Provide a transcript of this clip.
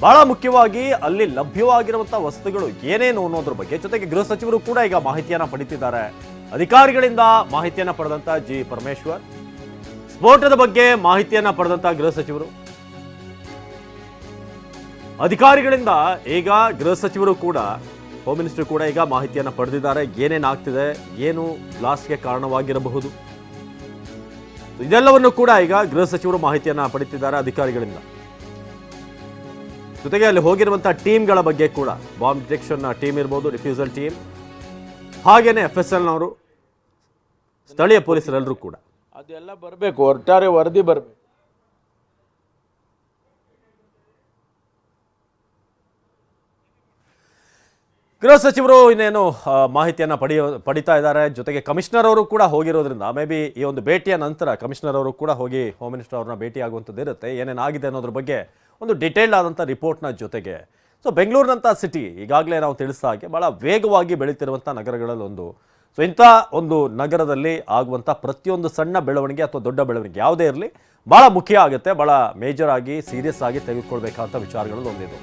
ಬಹಳ ಮುಖ್ಯವಾಗಿ ಅಲ್ಲಿ ಲಭ್ಯವಾಗಿರುವಂತಹ ವಸ್ತುಗಳು ಏನೇನು ಅನ್ನೋದ್ರ ಬಗ್ಗೆ, ಜೊತೆಗೆ ಗೃಹ ಸಚಿವರು ಕೂಡ ಈಗ ಮಾಹಿತಿಯನ್ನ ಪಡಿತಿದ್ದಾರೆ. ಅಧಿಕಾರಿಗಳಿಂದ ಮಾಹಿತಿಯನ್ನ ಪಡೆದಂತ ಜಿ ಪರಮೇಶ್ವರ್, ಸ್ಫೋಟದ ಬಗ್ಗೆ ಮಾಹಿತಿಯನ್ನ ಪಡೆದಂತ ಗೃಹ ಸಚಿವರು, ಅಧಿಕಾರಿಗಳಿಂದ ಈಗ ಗೃಹ ಸಚಿವರು ಕೂಡ, ಹೋಮ್ ಮಿನಿಸ್ಟರ್ ಕೂಡ ಈಗ ಮಾಹಿತಿಯನ್ನ ಪಡೆದಿದ್ದಾರೆ. ಏನೇನಾಗ್ತಿದೆ, ಏನು ಬ್ಲಾಸ್ಟ್ಗೆ ಕಾರಣವಾಗಿರಬಹುದು, ಇದೆಲ್ಲವನ್ನು ಕೂಡ ಈಗ ಗೃಹ ಸಚಿವರು ಮಾಹಿತಿಯನ್ನ ಪಡೆದಿದ್ದಾರೆ ಅಧಿಕಾರಿಗಳಿಂದ. ಜೊತೆಗೆ ಅಲ್ಲಿ ಹೋಗಿರುವಂತಹ ಟೀಮ್ಗಳ ಬಗ್ಗೆ ಕೂಡ, ಬಾಂಬ್ ಡಿಟೆಕ್ಷನ್ ಟೀಮ್ ಇರ್ಬೋದು, ಡಿಫ್ಯೂಸಲ್ ಟೀಮ್, ಹಾಗೇನೆ FSL ನವರು, ಸ್ಥಳೀಯ ಪೊಲೀಸರೆಲ್ಲರೂ ಕೂಡ ಅದೆಲ್ಲ ಬರಬೇಕು, ಒಟ್ಟಾರೆ ವರದಿ ಬರಬೇಕು. ಗೃಹ ಸಚಿವರು ಇನ್ನೇನು ಮಾಹಿತಿಯನ್ನ ಪಡಿತಾ ಇದ್ದಾರೆ. ಜೊತೆಗೆ ಕಮಿಷನರ್ ಅವರು ಕೂಡ ಹೋಗಿರೋದ್ರಿಂದ ಮೇ ಬಿ ಈ ಒಂದು ಭೇಟಿಯ ನಂತರ ಕಮಿಷನರ್ ಅವರು ಕೂಡ ಹೋಗಿ ಹೋಮ್ ಮಿನಿಸ್ಟರ್ ಅವ್ರನ್ನ ಭೇಟಿ ಆಗುವಂಥದ್ದು ಇರುತ್ತೆ. ಏನೇನಾಗಿದೆ ಅನ್ನೋದ್ರ ಬಗ್ಗೆ ಒಂದು ಡಿಟೇಲ್ಡ್ ಆದಂಥ ರಿಪೋರ್ಟ್ನ ಜೊತೆಗೆ. ಸೊ ಬೆಂಗಳೂರಿನಂಥ ಸಿಟಿ ಈಗಾಗಲೇ ನಾವು ತಿಳಿಸಿದ ಹಾಗೆ ಭಾಳ ವೇಗವಾಗಿ ಬೆಳೀತಿರುವಂಥ ನಗರಗಳಲ್ಲಿ ಒಂದು. ಸೊ ಇಂಥ ಒಂದು ನಗರದಲ್ಲಿ ಆಗುವಂಥ ಪ್ರತಿಯೊಂದು ಸಣ್ಣ ಬೆಳವಣಿಗೆ ಅಥವಾ ದೊಡ್ಡ ಬೆಳವಣಿಗೆ ಯಾವುದೇ ಇರಲಿ ಭಾಳ ಮುಖ್ಯ ಆಗುತ್ತೆ, ಭಾಳ ಮೇಜರ್ ಆಗಿ ಸೀರಿಯಸ್ ಆಗಿ ತೆಗೆದುಕೊಳ್ಬೇಕಾದಂಥ ವಿಚಾರಗಳಲ್ಲಿ ಒಂದಿದು.